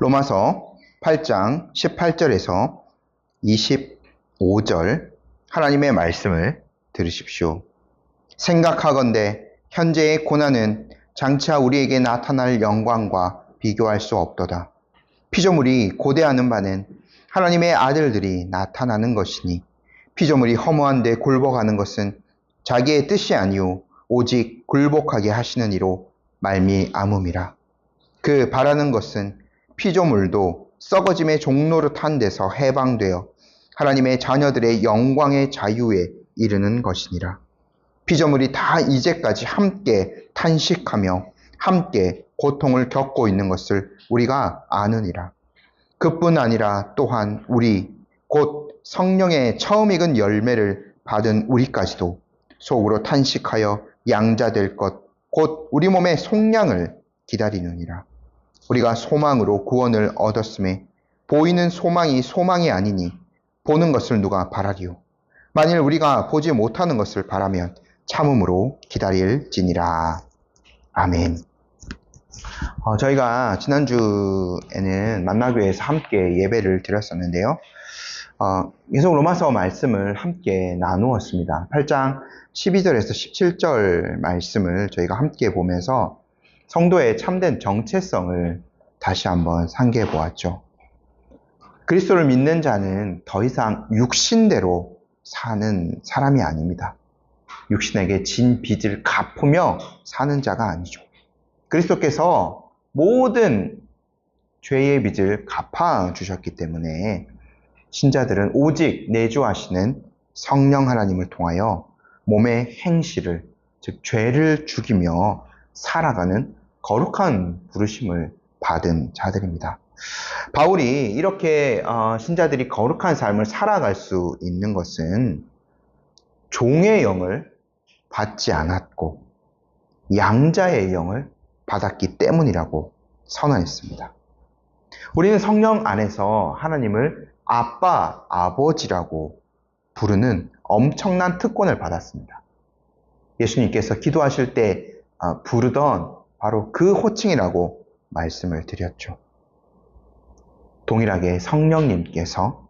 로마서 8장 18절에서 25절 하나님의 말씀을 들으십시오. 생각하건대 현재의 고난은 장차 우리에게 나타날 영광과 비교할 수 없도다. 피조물이 고대하는 바는 하나님의 아들들이 나타나는 것이니 피조물이 허무한데 굴복하는 것은 자기의 뜻이 아니오 오직 굴복하게 하시는 이로 말미암음이라. 그 바라는 것은 피조물도 썩어짐의 종노릇한 데서 해방되어 하나님의 자녀들의 영광의 자유에 이르는 것이니라. 피조물이 다 이제까지 함께 탄식하며 함께 고통을 겪고 있는 것을 우리가 아느니라. 그뿐 아니라 또한 우리 곧 성령의 처음 익은 열매를 받은 우리까지도 속으로 탄식하여 양자될 것 곧 우리 몸의 속량을 기다리느니라. 우리가 소망으로 구원을 얻었음에 보이는 소망이 소망이 아니니 보는 것을 누가 바라리요. 만일 우리가 보지 못하는 것을 바라면 참음으로 기다릴지니라. 아멘. 저희가 지난주에는 만나교회에서 함께 예배를 드렸었는데요. 계속 로마서 말씀을 함께 나누었습니다. 8장 12절에서 17절 말씀을 저희가 함께 보면서 성도의 참된 정체성을 다시 한번 상기해 보았죠. 그리스도를 믿는 자는 더 이상 육신대로 사는 사람이 아닙니다. 육신에게 진 빚을 갚으며 사는 자가 아니죠. 그리스도께서 모든 죄의 빚을 갚아주셨기 때문에 신자들은 오직 내주하시는 성령 하나님을 통하여 몸의 행실을, 즉 죄를 죽이며 살아가는 거룩한 부르심을 받은 자들입니다. 바울이 이렇게 신자들이 거룩한 삶을 살아갈 수 있는 것은 종의 영을 받지 않았고 양자의 영을 받았기 때문이라고 선언했습니다. 우리는 성령 안에서 하나님을 아빠, 아버지라고 부르는 엄청난 특권을 받았습니다. 예수님께서 기도하실 때 부르던 바로 그 호칭이라고 말씀을 드렸죠. 동일하게 성령님께서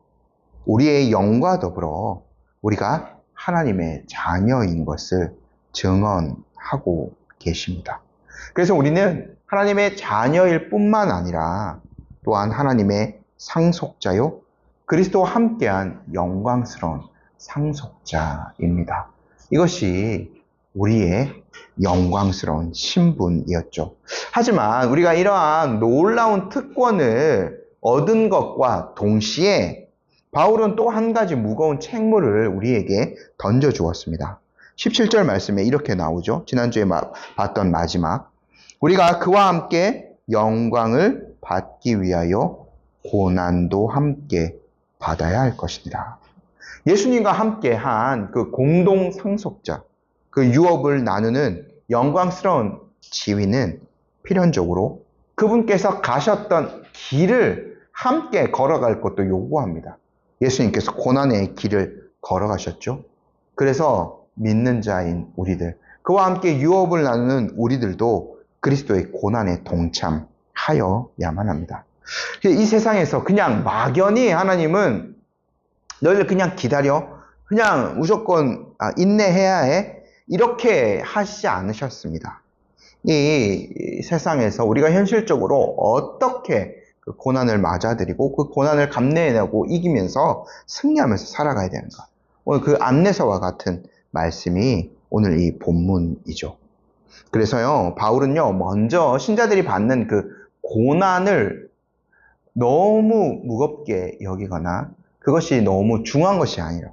우리의 영과 더불어 우리가 하나님의 자녀인 것을 증언하고 계십니다. 그래서 우리는 하나님의 자녀일 뿐만 아니라 또한 하나님의 상속자요, 그리스도와 함께한 영광스러운 상속자입니다. 이것이 우리의 영광스러운 신분이었죠. 하지만 우리가 이러한 놀라운 특권을 얻은 것과 동시에 바울은 또 한 가지 무거운 책무를 우리에게 던져주었습니다. 17절 말씀에 이렇게 나오죠. 지난주에 봤던 마지막. 우리가 그와 함께 영광을 받기 위하여 고난도 함께 받아야 할 것이니라. 예수님과 함께 한 그 공동 상속자, 그 유업을 나누는 영광스러운 지위는 필연적으로 그분께서 가셨던 길을 함께 걸어갈 것도 요구합니다. 예수님께서 고난의 길을 걸어가셨죠. 그래서 믿는 자인 우리들, 그와 함께 유업을 나누는 우리들도 그리스도의 고난에 동참하여야만 합니다. 이 세상에서 그냥 막연히 하나님은 너희들 그냥 기다려, 그냥 무조건 인내해야 해, 이렇게 하시지 않으셨습니다. 이 세상에서 우리가 현실적으로 어떻게 그 고난을 맞아들이고 그 고난을 감내해내고 이기면서 승리하면서 살아가야 되는가, 오늘 그 안내서와 같은 말씀이 오늘 이 본문이죠. 그래서요, 바울은요, 먼저 신자들이 받는 그 고난을 너무 무겁게 여기거나 그것이 너무 중요한 것이 아니라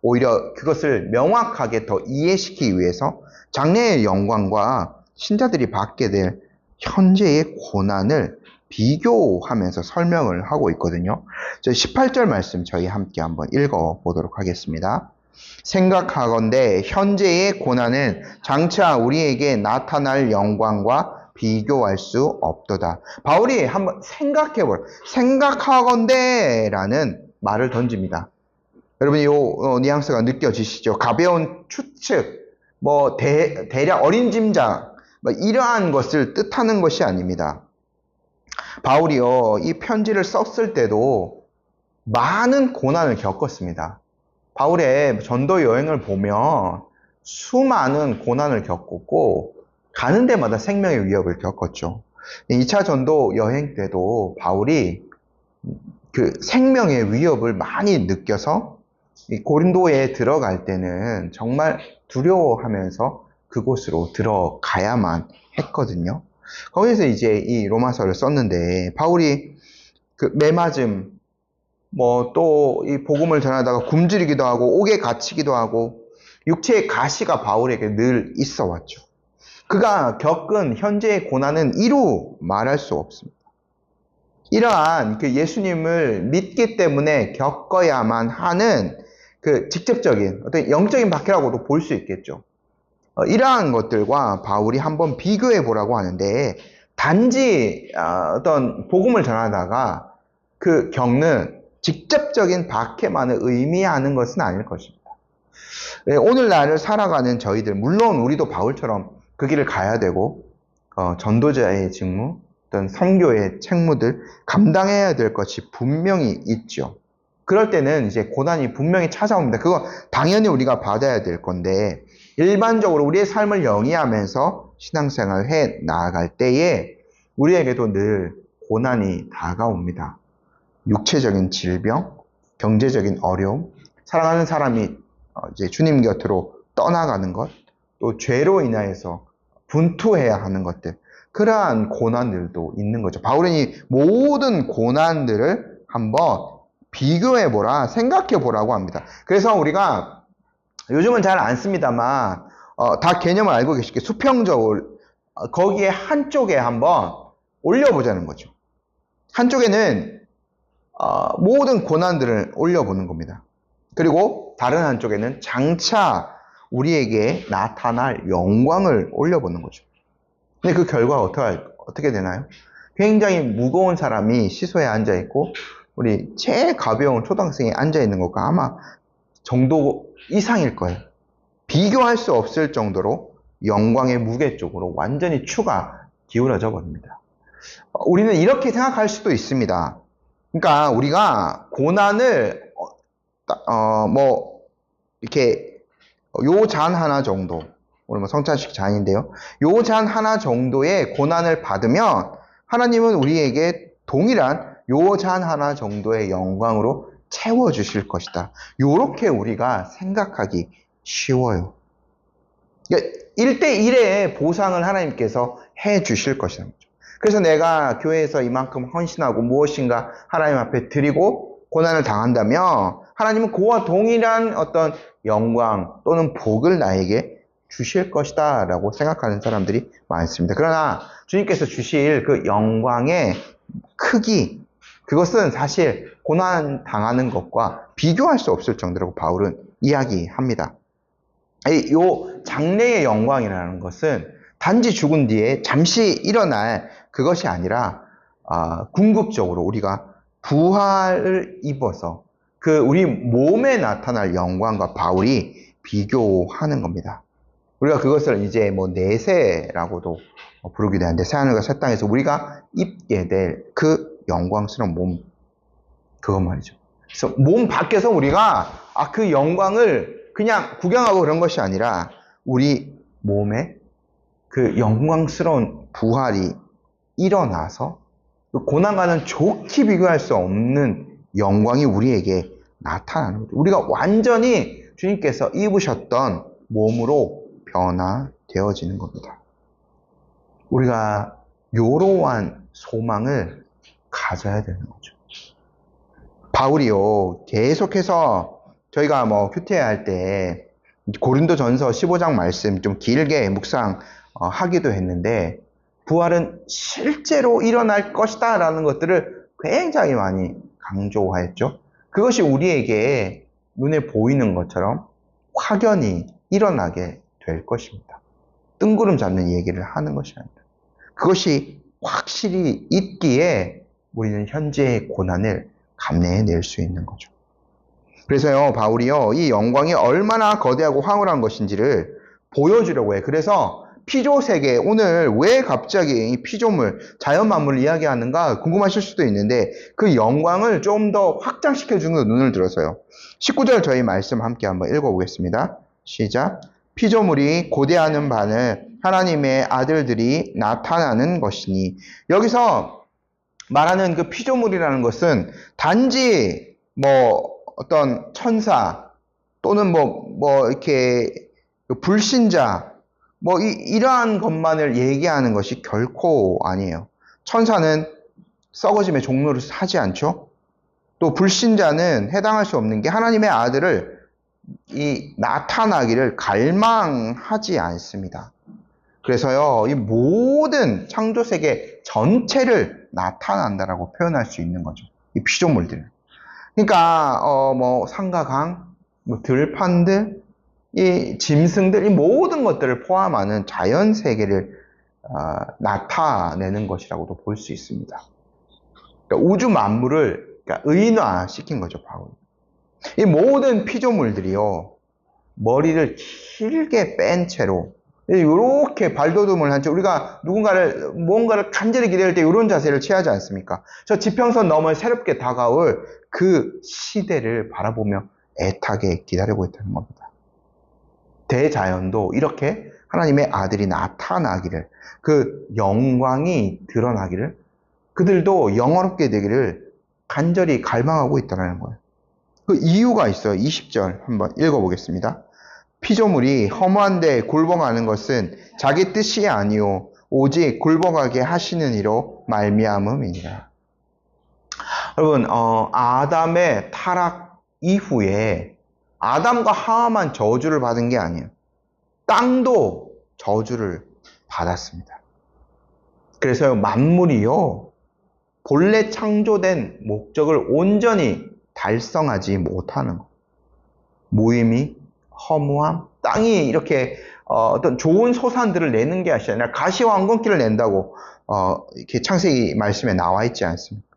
오히려 그것을 명확하게 더 이해시키기 위해서 장래의 영광과 신자들이 받게 될 현재의 고난을 비교하면서 설명을 하고 있거든요. 18절 말씀 저희 함께 한번 읽어보도록 하겠습니다. 생각하건대 현재의 고난은 장차 우리에게 나타날 영광과 비교할 수 없도다. 바울이 한번 생각하건대 라는 말을 던집니다. 여러분, 이 뉘앙스가 느껴지시죠? 가벼운 추측, 대략 어린 짐작, 이러한 것을 뜻하는 것이 아닙니다. 바울이요, 이 편지를 썼을 때도 많은 고난을 겪었습니다. 바울의 전도 여행을 보면 수많은 고난을 겪었고, 가는 데마다 생명의 위협을 겪었죠. 2차 전도 여행 때도 바울이 그 생명의 위협을 많이 느껴서 이 고린도에 들어갈 때는 정말 두려워하면서 그곳으로 들어가야만 했거든요. 거기서 이제 이 로마서를 썼는데, 바울이 그 매맞음, 뭐 또 이 복음을 전하다가 굶주리기도 하고 옥에 갇히기도 하고 육체의 가시가 바울에게 늘 있어 왔죠. 그가 겪은 현재의 고난은 이루 말할 수 없습니다. 이러한 그 예수님을 믿기 때문에 겪어야만 하는 그 직접적인 어떤 영적인 박해라고도 볼 수 있겠죠. 이러한 것들과 바울이 한번 비교해 보라고 하는데, 단지 어떤 복음을 전하다가 그 겪는 직접적인 박해만을 의미하는 것은 아닐 것입니다. 오늘날을 살아가는 저희들, 물론 우리도 바울처럼 그 길을 가야 되고, 전도자의 직무, 어떤 선교의 책무들 감당해야 될 것이 분명히 있죠. 그럴 때는 이제 고난이 분명히 찾아옵니다. 그거 당연히 우리가 받아야 될 건데, 일반적으로 우리의 삶을 영위하면서 신앙생활을 해 나아갈 때에 우리에게도 늘 고난이 다가옵니다. 육체적인 질병, 경제적인 어려움, 사랑하는 사람이 이제 주님 곁으로 떠나가는 것, 또 죄로 인하여서 분투해야 하는 것들, 그러한 고난들도 있는 거죠. 바울은 이 모든 고난들을 한번 비교해보라, 생각해보라고 합니다. 그래서 우리가 요즘은 잘 안 씁니다만 다 개념을 알고 계시게 수평적으로 거기에 한쪽에 한번 올려보자는 거죠. 한쪽에는 모든 고난들을 올려보는 겁니다. 그리고 다른 한쪽에는 장차 우리에게 나타날 영광을 올려보는 거죠. 근데 그 결과가 어떻게 되나요? 굉장히 무거운 사람이 시소에 앉아있고 우리 제일 가벼운 초등학생이 앉아있는 것과 아마 정도 이상일 거예요. 비교할 수 없을 정도로 영광의 무게 쪽으로 완전히 추가 기울어져 버립니다. 우리는 이렇게 생각할 수도 있습니다. 그러니까 우리가 고난을 이렇게 요 잔 하나 정도, 오늘 뭐 성찬식 잔인데요. 요 잔 하나 정도의 고난을 받으면 하나님은 우리에게 동일한 요 잔 하나 정도의 영광으로 채워주실 것이다. 요렇게 우리가 생각하기 쉬워요. 1대1의 보상을 하나님께서 해 주실 것이다. 그래서 내가 교회에서 이만큼 헌신하고 무엇인가 하나님 앞에 드리고 고난을 당한다면 하나님은 그와 동일한 어떤 영광 또는 복을 나에게 주실 것이다 라고 생각하는 사람들이 많습니다. 그러나 주님께서 주실 그 영광의 크기, 그것은 사실 고난 당하는 것과 비교할 수 없을 정도라고 바울은 이야기합니다. 이 장래의 영광이라는 것은 단지 죽은 뒤에 잠시 일어날 그것이 아니라 궁극적으로 우리가 부활을 입어서 그 우리 몸에 나타날 영광과 바울이 비교하는 겁니다. 우리가 그것을 이제 뭐 내세라고도 부르기도 하는데, 새하늘과 새 땅에서 우리가 입게 될 그 영광스러운 몸, 그것 말이죠. 그래서 몸 밖에서 우리가 그 영광을 그냥 구경하고 그런 것이 아니라 우리 몸에 그 영광스러운 부활이 일어나서 그 고난과는 좋게 비교할 수 없는 영광이 우리에게 나타나는 거죠. 우리가 완전히 주님께서 입으셨던 몸으로 변화되어지는 겁니다. 우리가 요러한 소망을 가져야 되는 거죠. 바울이요, 계속해서 저희가 뭐 큐티할 때 고린도전서 15장 말씀 좀 길게 묵상하기도 했는데, 부활은 실제로 일어날 것이다 라는 것들을 굉장히 많이 강조하였죠. 그것이 우리에게 눈에 보이는 것처럼 확연히 일어나게 될 것입니다. 뜬구름 잡는 얘기를 하는 것이 아니다. 그것이 확실히 있기에 우리는 현재의 고난을 감내해낼 수 있는 거죠. 그래서요, 바울이요, 이 영광이 얼마나 거대하고 황홀한 것인지를 보여주려고 해요. 그래서 피조세계, 오늘 왜 갑자기 이 피조물, 자연 만물을 이야기하는가 궁금하실 수도 있는데 그 영광을 좀 더 확장시켜주는 눈을 들어서요. 19절 저희 말씀 함께 한번 읽어보겠습니다. 시작. 피조물이 고대하는 바는 하나님의 아들들이 나타나는 것이니. 여기서 말하는 그 피조물이라는 것은 단지 어떤 천사 또는 이렇게 불신자 이러한 것만을 얘기하는 것이 결코 아니에요. 천사는 썩어짐의 종로를 사지 않죠. 또 불신자는 해당할 수 없는 게 하나님의 아들을 나타나기를 갈망하지 않습니다. 그래서요, 이 모든 창조세계 전체를 나타난다라고 표현할 수 있는 거죠. 이 피조물들. 그러니까 산과 강, 들판들, 이 짐승들, 이 모든 것들을 포함하는 자연 세계를 나타내는 것이라고도 볼 수 있습니다. 그러니까 우주 만물을 의인화시킨 거죠, 바울이. 이 모든 피조물들이요, 머리를 길게 뺀 채로 이렇게 발돋움을 한 채, 우리가 무언가를 간절히 기대할 때 이런 자세를 취하지 않습니까? 저 지평선 너머에 새롭게 다가올 그 시대를 바라보며 애타게 기다리고 있다는 겁니다. 대자연도 이렇게 하나님의 아들이 나타나기를, 그 영광이 드러나기를, 그들도 영원롭게 되기를 간절히 갈망하고 있다는 거예요. 그 이유가 있어요. 20절 한번 읽어보겠습니다. 피조물이 허무한데 굴복하는 것은 자기 뜻이 아니요 오직 굴복하게 하시는 이로 말미암음이니라. 여러분, 아담의 타락 이후에 아담과 하와만 저주를 받은 게 아니에요. 땅도 저주를 받았습니다. 그래서 만물이요, 본래 창조된 목적을 온전히 달성하지 못하는 것. 무의미, 허무함, 땅이 이렇게 어떤 좋은 소산들을 내는 게 아니라 가시와 황금기를 낸다고 이렇게 창세기 말씀에 나와 있지 않습니까?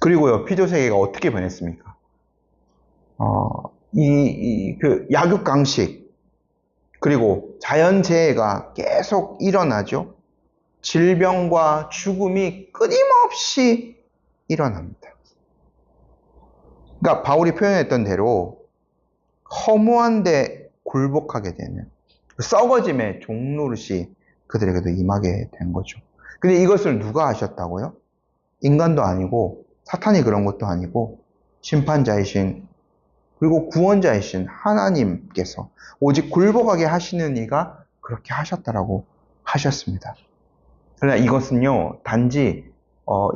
그리고요, 피조세계가 어떻게 변했습니까? 그 약육강식, 그리고 자연재해가 계속 일어나죠. 질병과 죽음이 끊임없이 일어납니다. 그러니까 바울이 표현했던 대로 허무한데 굴복하게 되는 썩어짐의 종노릇이 그들에게도 임하게 된 거죠. 근데 이것을 누가 하셨다고요? 인간도 아니고 사탄이 그런 것도 아니고 심판자이신 그리고 구원자이신 하나님께서 오직 굴복하게 하시는 이가 그렇게 하셨다라고 하셨습니다. 그러나 이것은요, 단지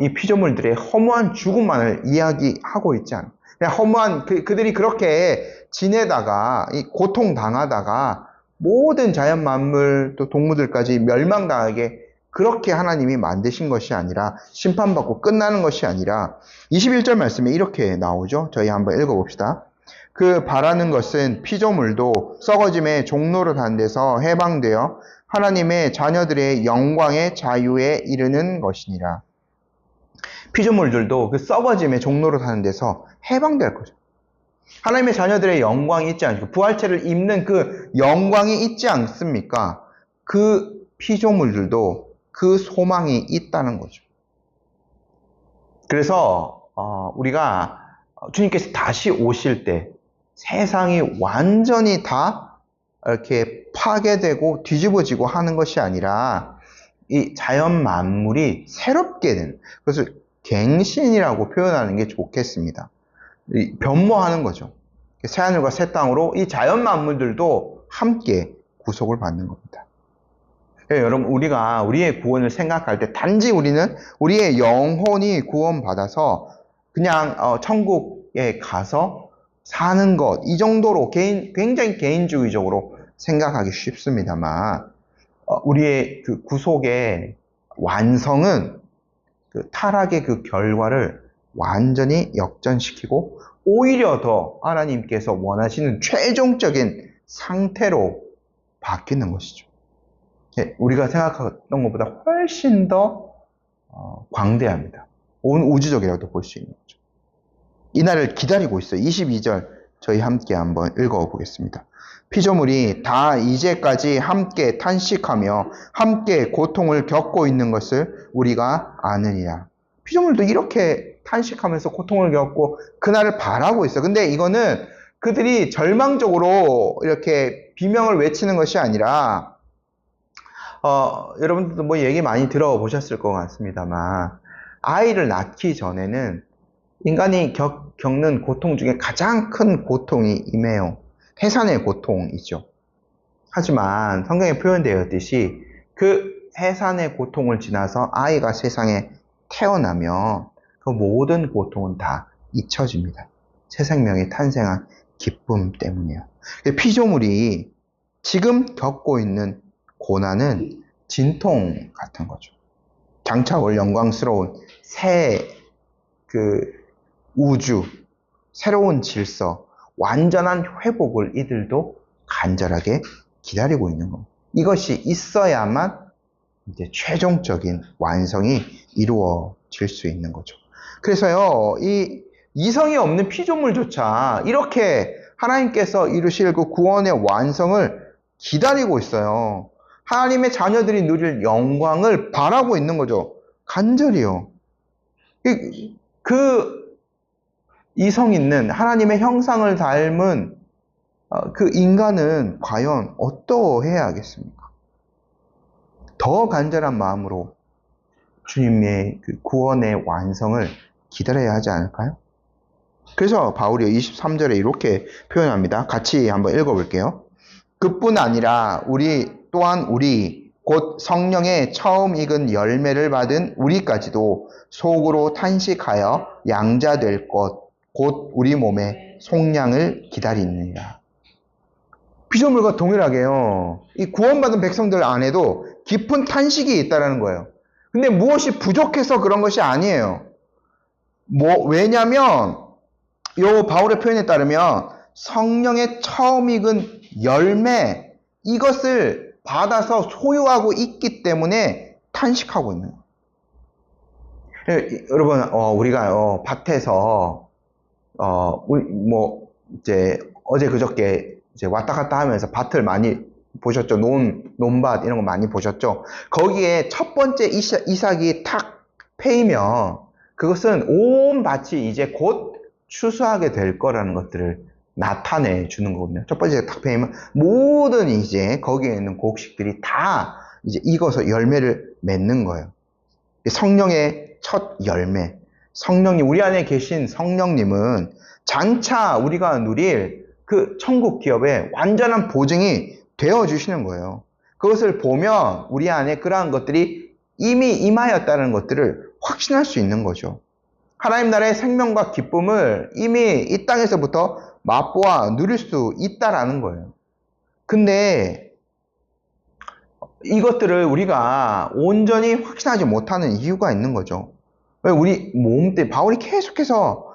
이 피조물들의 허무한 죽음만을 이야기하고 있지 않아요. 그냥 허무한 그들이 그렇게 지내다가 고통당하다가 모든 자연 만물 또 동물들까지 멸망당하게 그렇게 하나님이 만드신 것이 아니라, 심판받고 끝나는 것이 아니라 21절 말씀에 이렇게 나오죠. 저희 한번 읽어봅시다. 그 바라는 것은 피조물도 썩어짐의 종로를 하는 데서 해방되어 하나님의 자녀들의 영광의 자유에 이르는 것이니라. 피조물들도 그 썩어짐의 종로를 하는 데서 해방될 거죠. 하나님의 자녀들의 영광이 있지 않습니까? 부활체를 입는 그 영광이 있지 않습니까? 그 피조물들도 그 소망이 있다는 거죠. 그래서 우리가 주님께서 다시 오실 때 세상이 완전히 다 이렇게 파괴되고 뒤집어지고 하는 것이 아니라 이 자연 만물이 새롭게 되는, 그것을 갱신이라고 표현하는 게 좋겠습니다. 변모하는 거죠. 새하늘과 새 땅으로 이 자연 만물들도 함께 구속을 받는 겁니다. 여러분, 우리가 우리의 구원을 생각할 때 단지 우리는 우리의 영혼이 구원받아서 그냥 천국에 가서 사는 것, 이 정도로 굉장히 개인주의적으로 생각하기 쉽습니다만, 우리의 그 구속의 완성은 그 타락의 그 결과를 완전히 역전시키고 오히려 더 하나님께서 원하시는 최종적인 상태로 바뀌는 것이죠. 우리가 생각했던 것보다 훨씬 더 광대합니다. 온 우주적이라도 볼 수 있는 거죠. 이 날을 기다리고 있어요. 22절 저희 함께 한번 읽어보겠습니다. 피조물이 다 이제까지 함께 탄식하며 함께 고통을 겪고 있는 것을 우리가 아느니라. 피조물도 이렇게 탄식하면서 고통을 겪고 그날을 바라고 있어. 근데 이거는 그들이 절망적으로 이렇게 비명을 외치는 것이 아니라 여러분들도 뭐 얘기 많이 들어보셨을 것 같습니다만 아이를 낳기 전에는 인간이 겪는 고통 중에 가장 큰 고통이 임해요. 해산의 고통이죠. 하지만 성경에 표현되어 있듯이 그 해산의 고통을 지나서 아이가 세상에 태어나면 그 모든 고통은 다 잊혀집니다. 새 생명이 탄생한 기쁨 때문이에요. 피조물이 지금 겪고 있는 고난은 진통 같은 거죠. 장차 올 영광스러운 새 우주, 새로운 질서, 완전한 회복을 이들도 간절하게 기다리고 있는 겁니다. 이것이 있어야만 이제 최종적인 완성이 이루어질 수 있는 거죠. 그래서요, 이 이성이 없는 피조물조차 이렇게 하나님께서 이루실 그 구원의 완성을 기다리고 있어요. 하나님의 자녀들이 누릴 영광을 바라고 있는 거죠. 간절히요. 그 이성 있는 하나님의 형상을 닮은 그 인간은 과연 어떠해야 하겠습니까? 더 간절한 마음으로 주님의 그 구원의 완성을 기다려야 하지 않을까요? 그래서 바울이 23절에 이렇게 표현합니다. 같이 한번 읽어볼게요. 그뿐 아니라 우리 곧 성령의 처음 익은 열매를 받은 우리까지도 속으로 탄식하여 양자될 것 곧 우리 몸의 속량을 기다리느니라. 피조물과 동일하게요. 이 구원받은 백성들 안에도 깊은 탄식이 있다는 거예요. 근데 무엇이 부족해서 그런 것이 아니에요. 왜냐면 요 바울의 표현에 따르면 성령의 처음 익은 열매 이것을 받아서 소유하고 있기 때문에 탄식하고 있는 거예요. 여러분 우리가 밭에서 이제 어제 그저께 이제 왔다 갔다 하면서 밭을 많이 보셨죠? 논밭 이런 거 많이 보셨죠? 거기에 첫 번째 이삭이 탁 패이면 그것은 온 밭이 이제 곧 추수하게 될 거라는 것들을 나타내 주는 거거든요. 첫 번째 탁 패이면 모든 이제 거기에 있는 곡식들이 다 이제 익어서 열매를 맺는 거예요. 성령의 첫 열매. 성령이 우리 안에 계신 성령님은 장차 우리가 누릴 그 천국 기업의 완전한 보증이 되어 주시는 거예요. 그것을 보면 우리 안에 그러한 것들이 이미 임하였다는 것들을 확신할 수 있는 거죠. 하나님 나라의 생명과 기쁨을 이미 이 땅에서부터 맛보아 누릴 수 있다라는 거예요. 근데 이것들을 우리가 온전히 확신하지 못하는 이유가 있는 거죠. 우리 바울이 계속해서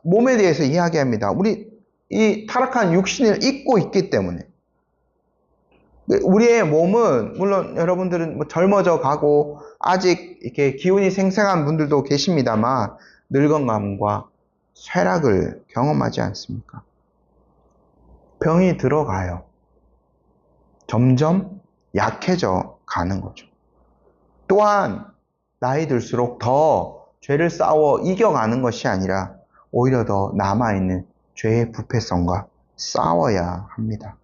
몸에 대해서 이야기합니다. 우리 이 타락한 육신을 입고 있기 때문에. 우리의 몸은, 물론 여러분들은 젊어져 가고, 아직 이렇게 기운이 생생한 분들도 계십니다만, 늙어감과 쇠락을 경험하지 않습니까? 병이 들어가요. 점점 약해져 가는 거죠. 또한, 나이 들수록 더 죄를 싸워 이겨가는 것이 아니라, 오히려 더 남아있는 죄의 부패성과 싸워야 합니다.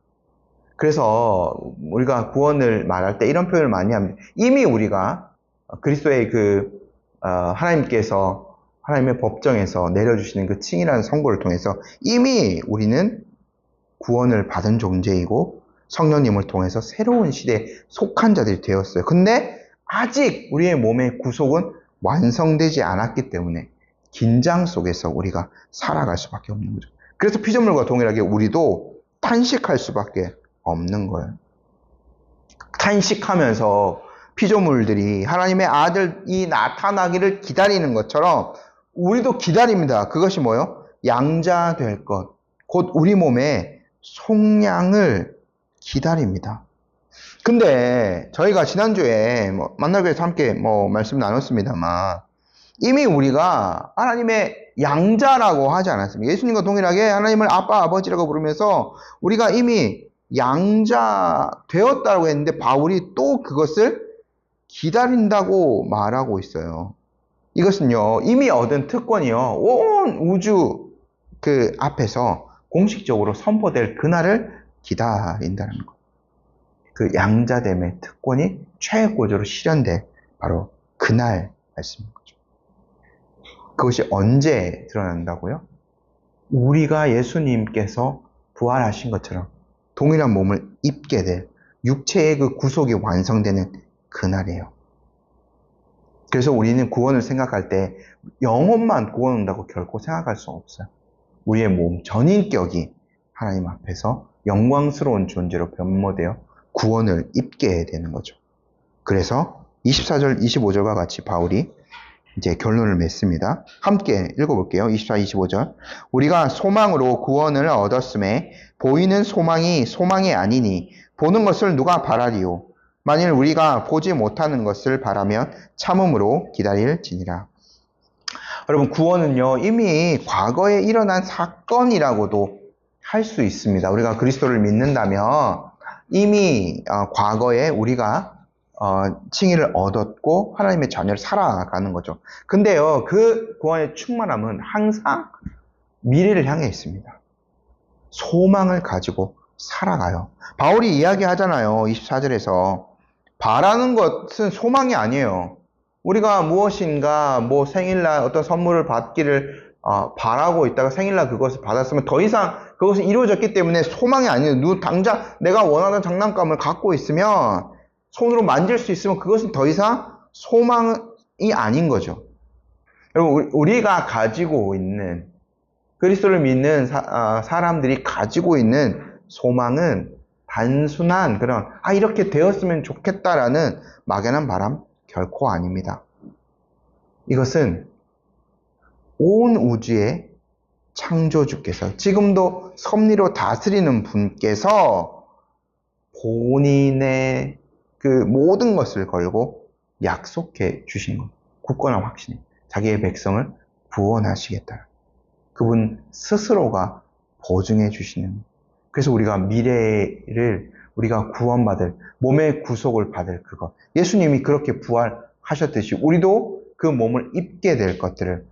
그래서 우리가 구원을 말할 때 이런 표현을 많이 합니다. 이미 우리가 그리스도의 하나님께서 하나님의 법정에서 내려주시는 그 칭이라는 선고를 통해서 이미 우리는 구원을 받은 존재이고 성령님을 통해서 새로운 시대에 속한 자들이 되었어요. 근데 아직 우리의 몸의 구속은 완성되지 않았기 때문에 긴장 속에서 우리가 살아갈 수밖에 없는 거죠. 그래서 피조물과 동일하게 우리도 탄식할 수밖에 없는 거예요. 탄식하면서 피조물들이 하나님의 아들이 나타나기를 기다리는 것처럼 우리도 기다립니다. 그것이 뭐예요? 양자될 것, 곧 우리 몸의 속량을 기다립니다. 근데 저희가 지난주에 만나기위해서 함께 말씀 나눴습니다만 이미 우리가 하나님의 양자라고 하지 않았습니까? 예수님과 동일하게 하나님을 아빠, 아버지라고 부르면서 우리가 이미 양자 되었다고 했는데 바울이 또 그것을 기다린다고 말하고 있어요. 이것은요, 이미 얻은 특권이요, 온 우주 그 앞에서 공식적으로 선포될 그날을 기다린다는 것. 그 양자됨의 특권이 최고조로 실현될 바로 그날 말씀인 거죠. 그것이 언제 드러난다고요? 우리가 예수님께서 부활하신 것처럼 동일한 몸을 입게 될 육체의 그 구속이 완성되는 그날이에요. 그래서 우리는 구원을 생각할 때 영혼만 구원 온다고 결코 생각할 수 없어요. 우리의 몸, 전인격이 하나님 앞에서 영광스러운 존재로 변모되어 구원을 입게 되는 거죠. 그래서 24절, 25절과 같이 바울이 이제 결론을 맺습니다. 함께 읽어볼게요. 24, 25절. 우리가 소망으로 구원을 얻었음에 보이는 소망이 소망이 아니니 보는 것을 누가 바라리요? 만일 우리가 보지 못하는 것을 바라면 참음으로 기다릴지니라. 여러분, 구원은요, 이미 과거에 일어난 사건이라고도 할 수 있습니다. 우리가 그리스도를 믿는다면 이미 과거에 우리가 칭의를 얻었고 하나님의 자녀를 살아가는 거죠. 근데요, 그 구원의 충만함은 항상 미래를 향해 있습니다. 소망을 가지고 살아가요. 바울이 이야기하잖아요. 24절에서 바라는 것은 소망이 아니에요. 우리가 무엇인가 뭐 생일날 어떤 선물을 받기를 바라고 있다가 생일날 그것을 받았으면 더 이상 그것은 이루어졌기 때문에 소망이 아니에요. 당장 내가 원하는 장난감을 갖고 있으면 손으로 만질 수 있으면 그것은 더 이상 소망이 아닌 거죠. 여러분, 우리가 가지고 있는, 그리스도를 믿는 사람들이 가지고 있는 소망은 단순한 그런 이렇게 되었으면 좋겠다라는 막연한 바람 결코 아닙니다. 이것은 온 우주의 창조주께서, 지금도 섭리로 다스리는 분께서 본인의 그 모든 것을 걸고 약속해 주신 것, 굳건한 확신이 자기의 백성을 구원하시겠다. 그분 스스로가 보증해 주시는. 그래서 우리가 미래를, 우리가 구원받을, 몸의 구속을 받을 그것, 예수님이 그렇게 부활하셨듯이 우리도 그 몸을 입게 될 것들을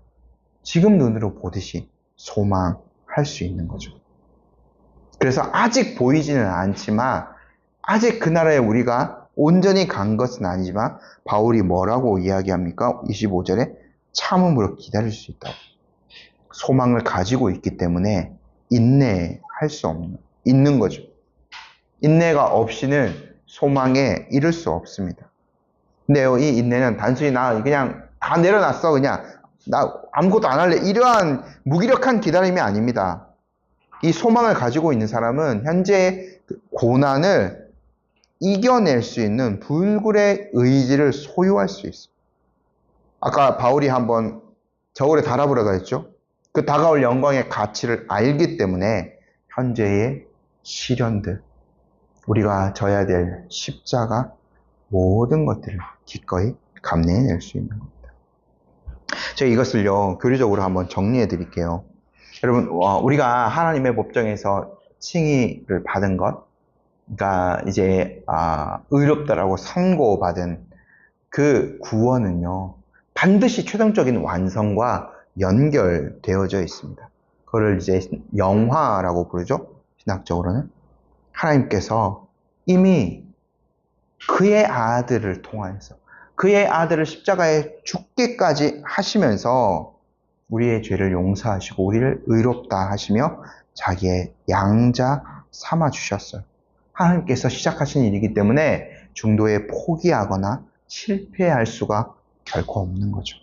지금 눈으로 보듯이 소망할 수 있는 거죠. 그래서 아직 보이지는 않지만, 아직 그 나라에 우리가 온전히 간 것은 아니지만 바울이 뭐라고 이야기합니까? 25절에 참음으로 기다릴 수 있다고. 소망을 가지고 있기 때문에 인내할 수 있는 거죠. 인내가 없이는 소망에 이를 수 없습니다. 근데요, 이 인내는 단순히 나 그냥 다 내려놨어, 그냥 나 아무것도 안 할래, 이러한 무기력한 기다림이 아닙니다. 이 소망을 가지고 있는 사람은 현재의 고난을 이겨낼 수 있는 불굴의 의지를 소유할 수 있어요. 아까 바울이 한번 저울에 달아보라고 했죠. 그 다가올 영광의 가치를 알기 때문에 현재의 시련들, 우리가 져야 될 십자가, 모든 것들을 기꺼이 감내해낼 수 있는 겁니다. 제가 이것을요, 교리적으로 한번 정리해 드릴게요. 여러분, 우리가 하나님의 법정에서 칭의를 받은 것, 그러니까 이제 의롭다라고 선고받은 그 구원은요, 반드시 최종적인 완성과 연결되어져 있습니다. 그걸 이제 영화라고 부르죠. 신학적으로는 하나님께서 이미 그의 아들을 통하여서, 그의 아들을 십자가에 죽기까지 하시면서 우리의 죄를 용서하시고 우리를 의롭다 하시며 자기의 양자 삼아 주셨어요. 하나님께서 시작하신 일이기 때문에 중도에 포기하거나 실패할 수가 결코 없는 거죠.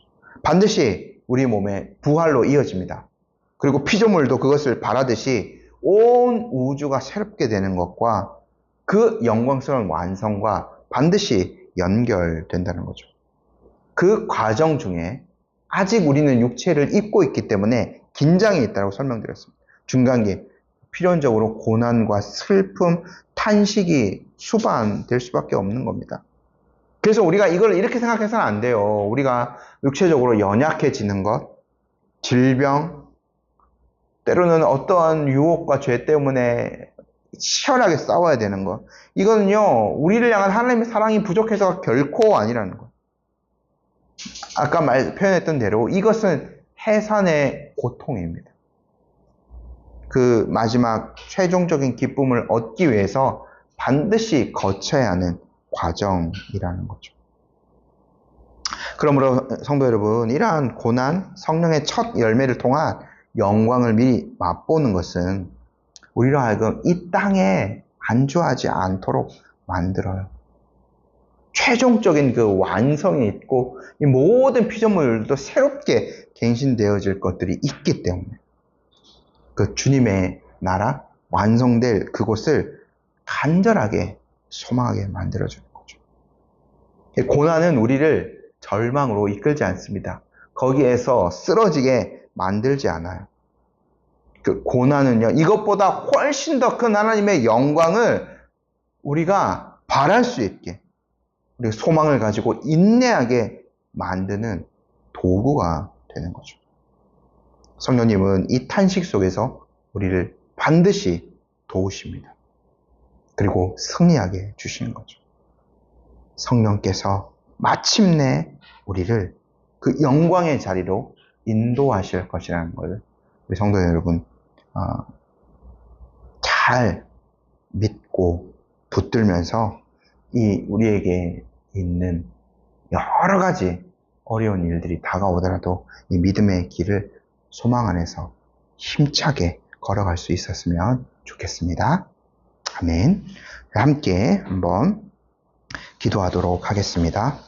반드시 우리 몸에 부활로 이어집니다. 그리고 피조물도 그것을 바라듯이 온 우주가 새롭게 되는 것과 그 영광스러운 완성과 반드시 연결된다는 거죠. 그 과정 중에 아직 우리는 육체를 입고 있기 때문에 긴장이 있다고 설명드렸습니다. 중간기에 필연적으로 고난과 슬픔, 탄식이 수반될 수밖에 없는 겁니다. 그래서 우리가 이걸 이렇게 생각해서는 안 돼요. 우리가 육체적으로 연약해지는 것, 질병, 때로는 어떠한 유혹과 죄 때문에 치열하게 싸워야 되는 것. 이거는요, 우리를 향한 하나님의 사랑이 부족해서가 결코 아니라는 것. 아까 표현했던 대로 이것은 해산의 고통입니다. 그 마지막 최종적인 기쁨을 얻기 위해서 반드시 거쳐야 하는 과정이라는 거죠. 그러므로 성도 여러분, 이러한 고난, 성령의 첫 열매를 통한 영광을 미리 맛보는 것은 우리로 하여금 이 땅에 안주하지 않도록 만들어요. 최종적인 그 완성이 있고 이 모든 피조물도 새롭게 갱신되어질 것들이 있기 때문에 그 주님의 나라 완성될 그곳을 간절하게 소망하게 만들어주는 거죠. 고난은 우리를 절망으로 이끌지 않습니다. 거기에서 쓰러지게 만들지 않아요. 그 고난은요, 이것보다 훨씬 더 큰 하나님의 영광을 우리가 바랄 수 있게 우리 소망을 가지고 인내하게 만드는 도구가 되는 거죠. 성령님은 이 탄식 속에서 우리를 반드시 도우십니다. 그리고 승리하게 해주시는 거죠. 성령께서 마침내 우리를 그 영광의 자리로 인도하실 것이라는 걸 우리 성도 여러분 잘 믿고 붙들면서 이 우리에게 있는 여러 가지 어려운 일들이 다가오더라도 이 믿음의 길을 소망 안에서 힘차게 걸어갈 수 있었으면 좋겠습니다. 아멘. 함께 한번 기도하도록 하겠습니다.